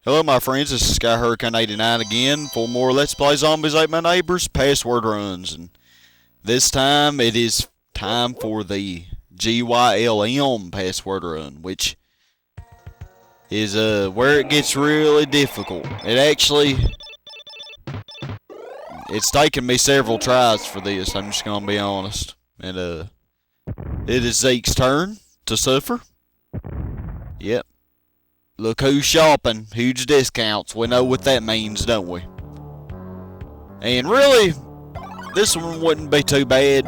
Hello my friends, this is Sky Hurricane 89 again for more Let's Play Zombies Ate My Neighbors password runs. And this time it is time for the GYLM password run, which is where it gets really difficult. It's taken me several tries for this, I'm just gonna be honest. And it is Zeke's turn to suffer. Yep. Look who's shopping. Huge discounts. We know what that means, don't we? And really, this one wouldn't be too bad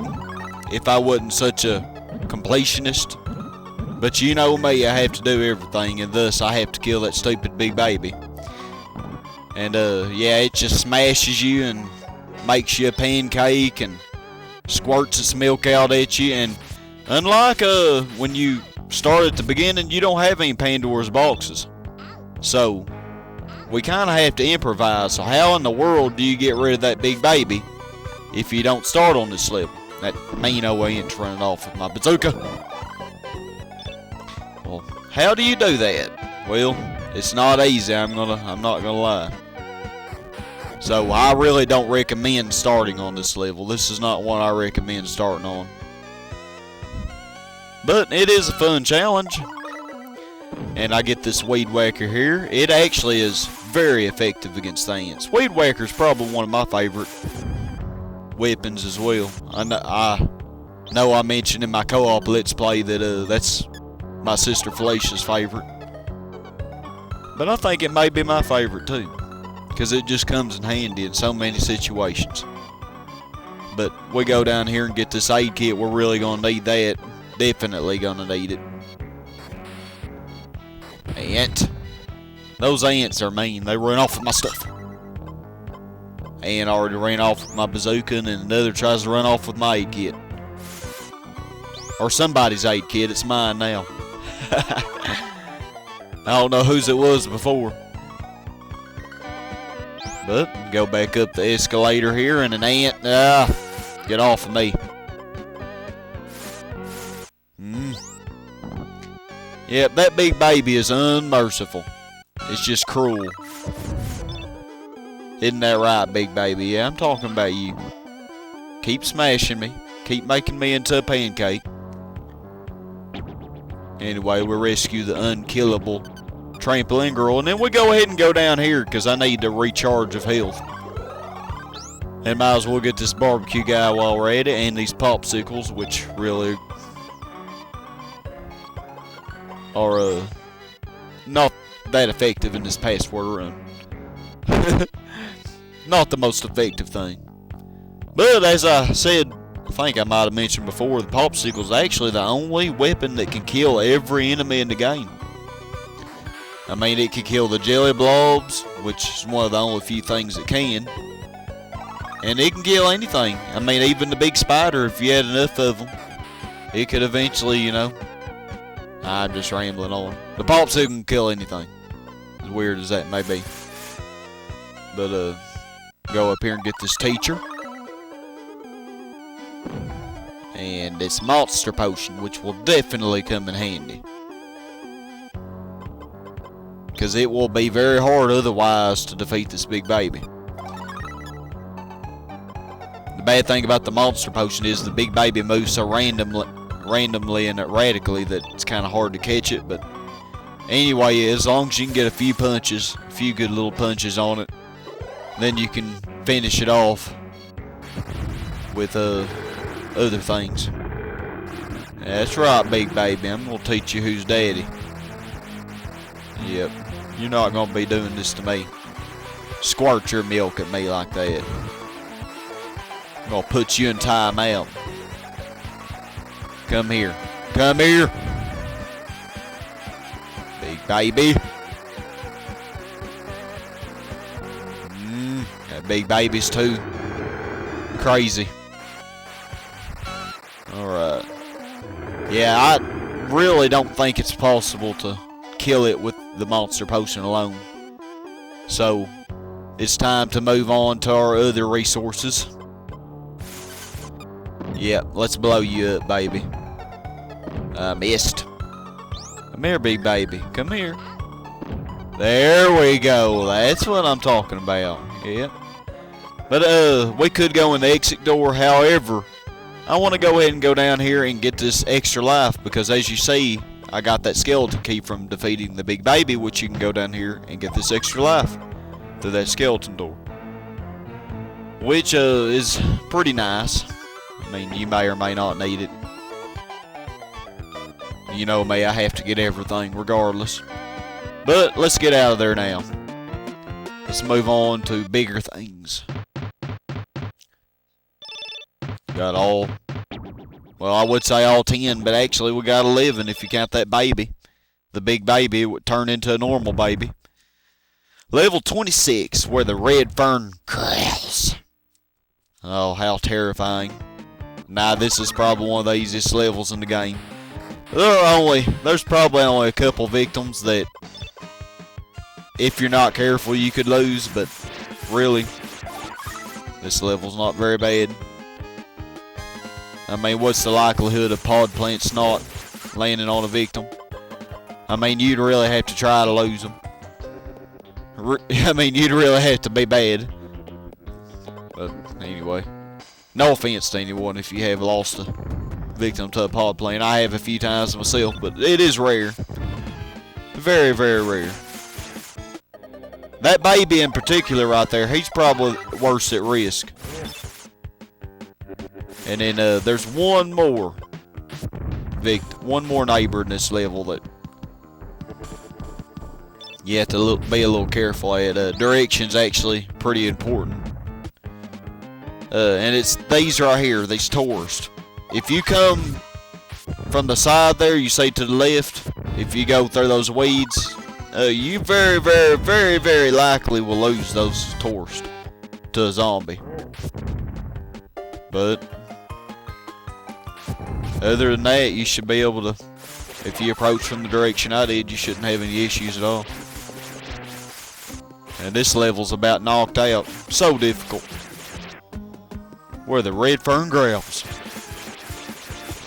if I wasn't such a completionist. But you know me, I have to do everything, and thus I have to kill that stupid big baby. And yeah, it just smashes you and makes you a pancake and squirts its milk out at you. And unlike when you start at the beginning, you don't have any Pandora's boxes. So we kind of have to improvise. So how in the world do you get rid of that big baby if you don't start on this level? That mean old ant's running off with my bazooka. Well, how do you do that? Well, it's not easy, I'm not gonna lie. So I really don't recommend starting on this level. This is not one I recommend starting on. But it is a fun challenge. And I get this weedwacker here. It actually is very effective against the ants. Weedwacker is probably one of my favorite weapons as well. I know I mentioned in my co-op Let's Play that that's my sister Felicia's favorite. But I think it may be my favorite too, because it just comes in handy in so many situations. But we go down here and get this aid kit. We're really going to need that. Definitely gonna need it. Ant. Those ants are mean. They run off with my stuff. Ant already ran off with my bazooka, and then another tries to run off with my aid kit. Or somebody's aid kit. It's mine now. I don't know whose it was before. But go back up the escalator here, and an ant. Get off of me. Yep, that big baby is unmerciful. It's just cruel. Isn't that right, big baby? Yeah, I'm talking about you. Keep smashing me. Keep making me into a pancake. Anyway, we rescue the unkillable trampoline girl. And then we go ahead and go down here because I need a recharge of health. And might as well get this barbecue guy while we're at it. And these popsicles, which really are not that effective in this password run. Not the most effective thing. But as I said, I think I might have mentioned before, the popsicle is actually the only weapon that can kill every enemy in the game. I mean, it can kill the jelly blobs, which is one of the only few things it can. And it can kill anything. I mean, even the big spider, if you had enough of them, it could eventually, you know. I'm just rambling on. The popsicle can kill anything, as weird as that may be. But go up here and get this teacher. And this monster potion, which will definitely come in handy. Because it will be very hard otherwise to defeat this big baby. The bad thing about the monster potion is the big baby moves so randomly and erratically that it's kind of hard to catch it. But anyway, as long as you can get a few punches, a few good little punches on it, then you can finish it off with other things. That's right, big baby, I'm gonna teach you who's daddy. Yep, you're not gonna be doing this to me. Squirt your milk at me like that. I'm gonna put you in timeout. Come here. Come here. Big baby. That big baby's too crazy. Alright. Yeah, I really don't think it's possible to kill it with the monster potion alone. So, it's time to move on to our other resources. Yep, let's blow you up, baby. Missed. Come here, big baby. Come here. There we go. That's what I'm talking about. Yep. But we could go in the exit door. However, I want to go ahead and go down here and get this extra life because, as you see, I got that skeleton key from defeating the big baby, which you can go down here and get this extra life through that skeleton door, which is pretty nice. I mean, you may or may not need it. You know me, I have to get everything regardless. But let's get out of there now. Let's move on to bigger things. Got all, well, I would say all 10, but actually we got 11 if you count that baby. The big baby, it would turn into a normal baby. Level 26, where the red fern growls. Oh, how terrifying. Nah, this is probably one of the easiest levels in the game. There's probably only a couple victims that, if you're not careful, you could lose, but really, this level's not very bad. I mean, what's the likelihood of pod plants not landing on a victim? I mean, you'd really have to try to lose them. I mean, you'd really have to be bad. But anyway, no offense to anyone if you have lost a victim to a pod plant. I have a few times myself, but it is rare. Very, very rare. That baby in particular right there, he's probably worse at risk. And then there's one more neighbor in this level that you have to be a little careful at. Direction's actually pretty important. And it's these right here, these tourists. If you come from the side there, you say to the left, if you go through those weeds, you very, very, very, very likely will lose those tourists to a zombie. But other than that, you should be able to, if you approach from the direction I did, you shouldn't have any issues at all. And this level's about knocked out. So difficult. Where the red fern growls.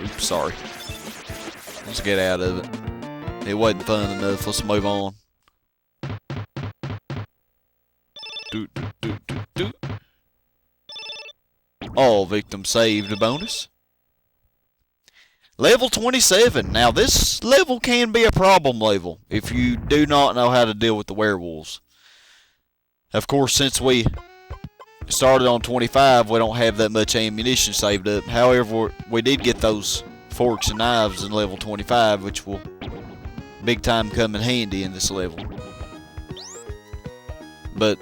Oops, sorry. Let's get out of it. It wasn't fun enough. Let's move on. All victims saved a bonus. Level 27. Now this level can be a problem level if you do not know how to deal with the werewolves. Of course, since we started on 25, we don't have that much ammunition saved up. However, we did get those forks and knives in level 25, which will big time come in handy in this level. But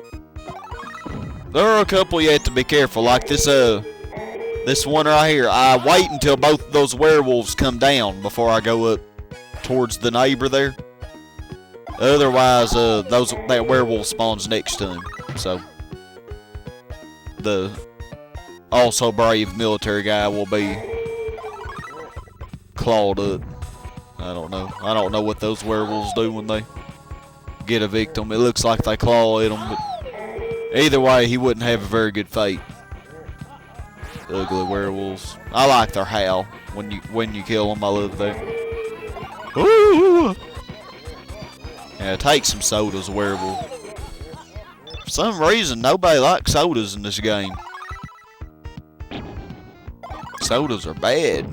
there are a couple you have to be careful, like this one right here. I wait until both of those werewolves come down before I go up towards the neighbor there. Otherwise, that werewolf spawns next to him. So the also brave military guy will be clawed up. I don't know what those werewolves do when they get a victim. It looks like they claw at them, but either way, he wouldn't have a very good fate. Ugly werewolves. I like their howl when you kill them. I love that. Ooh. Yeah, take some sodas, werewolf. For some reason, nobody likes sodas in this game. Sodas are bad.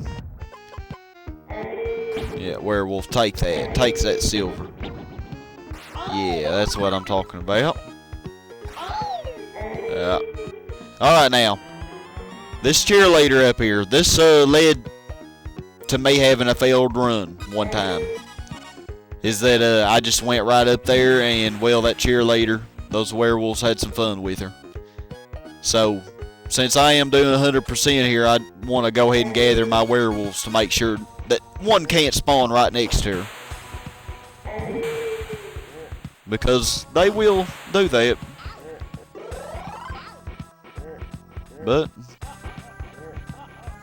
Yeah, werewolf, take that. Takes that silver. Yeah, that's what I'm talking about. Yeah. Alright, now. This cheerleader up here, this led to me having a failed run one time. Is that I just went right up there and, well, that cheerleader, those werewolves had some fun with her. So, since I am doing 100% here, I want to go ahead and gather my werewolves to make sure that one can't spawn right next to her. Because they will do that. But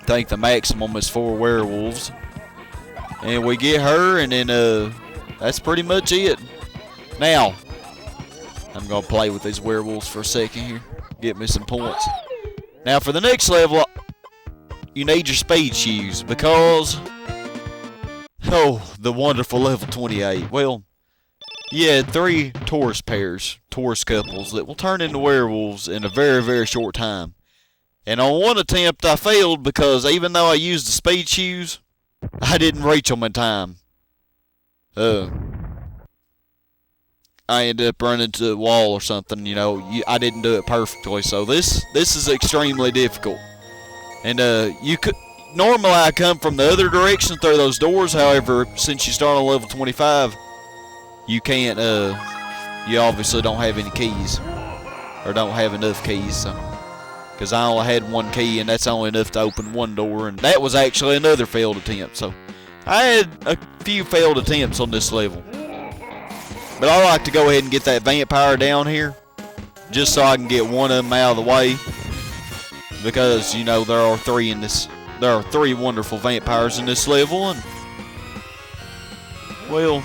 I think the maximum is 4 werewolves. And we get her, and then that's pretty much it. Now, I'm going to play with these werewolves for a second here. Get me some points. Now, for the next level, you need your speed shoes because, oh, the wonderful level 28. Well, You had 3 Taurus pairs, Taurus couples, that will turn into werewolves in a very, very short time. And on one attempt, I failed because even though I used the speed shoes, I didn't reach them in time. I ended up running into the wall or something, you know. I didn't do it perfectly, so this is extremely difficult. And you could normally I come from the other direction through those doors. However, since you start on level 25, you can't. You obviously don't have any keys, or don't have enough keys. So, because I only had 1 key, and that's only enough to open 1 door, and that was actually another failed attempt. So, I had a few failed attempts on this level. But I like to go ahead and get that vampire down here, just so I can get one of them out of the way. Because, you know, there are 3 in this. There are 3 wonderful vampires in this level, and well,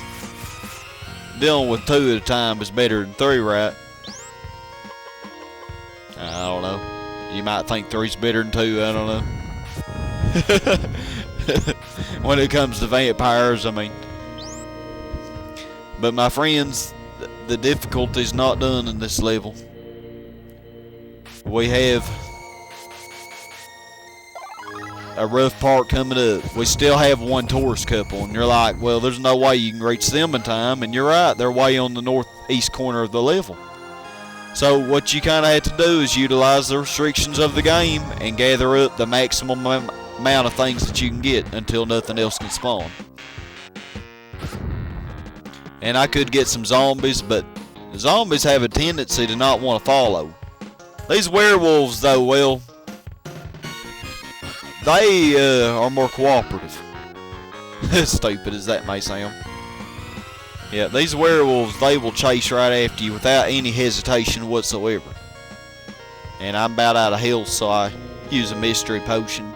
dealing with 2 at a time is better than 3, right? I don't know. You might think 3's better than 2. I don't know. When it comes to vampires, I mean. But my friends, the difficulty's not done in this level. We have a rough part coming up. We still have 1 Taurus couple, and you're like, well, there's no way you can reach them in time, and you're right, they're way on the northeast corner of the level. So what you kind of have to do is utilize the restrictions of the game and gather up the maximum amount of things that you can get until nothing else can spawn. And I could get some zombies, but the zombies have a tendency to not want to follow. These werewolves, though, well, they are more cooperative. As stupid as that may sound. Yeah, these werewolves, they will chase right after you without any hesitation whatsoever. And I'm about out of health, so I use a mystery potion,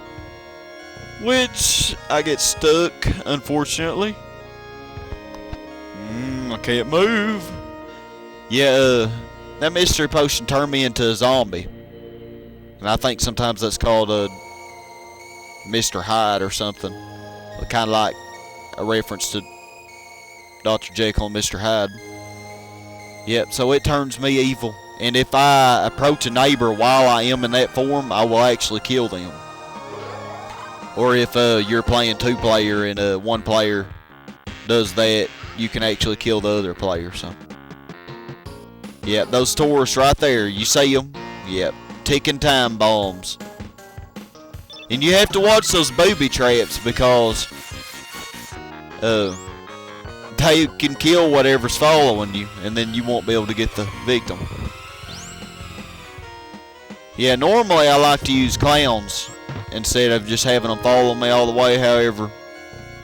which I get stuck, unfortunately. I can't move. Yeah, that mystery potion turned me into a zombie. And I think sometimes that's called a Mr. Hyde or something. Kind of like a reference to Dr. Jekyll and Mr. Hyde. Yep, so it turns me evil. And if I approach a neighbor while I am in that form, I will actually kill them. Or if you're playing 2-player and 1 player does that, you can actually kill the other player. So, yep, those Taurus right there, you see them? Yep, ticking time bombs. And you have to watch those booby traps because they can kill whatever's following you, and then you won't be able to get the victim. Yeah, normally I like to use clowns instead of just having them follow me all the way. However,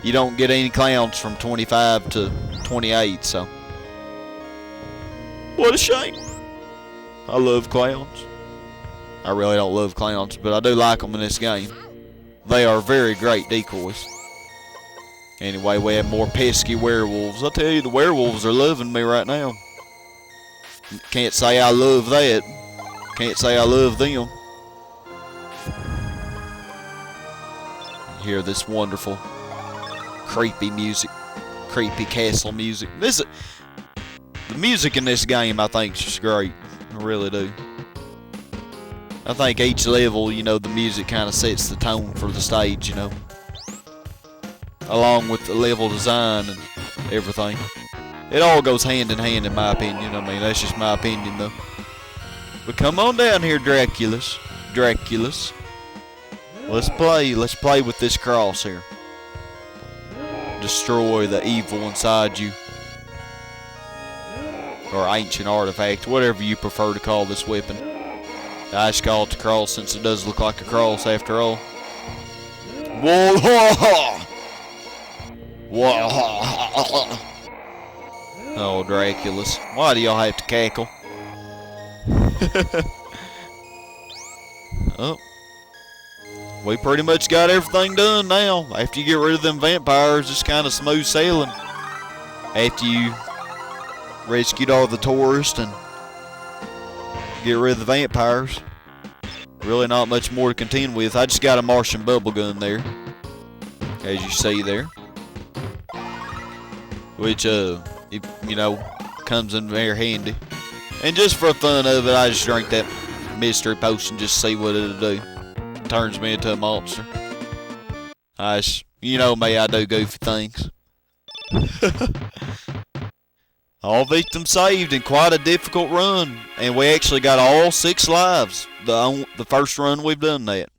you don't get any clowns from 25 to 28, so. What a shame. I love clowns. I really don't love clowns, but I do like them in this game. They are very great decoys. Anyway, we have more pesky werewolves. I tell you, the werewolves are loving me right now. Can't say I love that. Can't say I love them. Hear this wonderful, creepy music. Creepy castle music. The music in this game, I think, is just great. I really do. I think each level, you know, the music kind of sets the tone for the stage, you know. Along with the level design and everything. It all goes hand in hand in my opinion. I mean, that's just my opinion though. But come on down here, Draculas. Draculas. Let's play with this cross here. Destroy the evil inside you. Or ancient artifact, whatever you prefer to call this weapon. I just call it the cross since it does look like a cross after all. Whoa! Oh, Draculas. Why do y'all have to cackle? Oh. We pretty much got everything done now. After you get rid of them vampires, it's kind of smooth sailing. After you rescued all the tourists and get rid of the vampires. Really not much more to contend with. I just got a Martian bubble gun there. As you see there. Which, if, you know, comes in very handy. And just for fun of it, I just drink that mystery potion just to see what it'll do. It turns me into a monster. You know me, I do goofy things. All victims saved in quite a difficult run, and we actually got all 6 lives. The first run we've done that.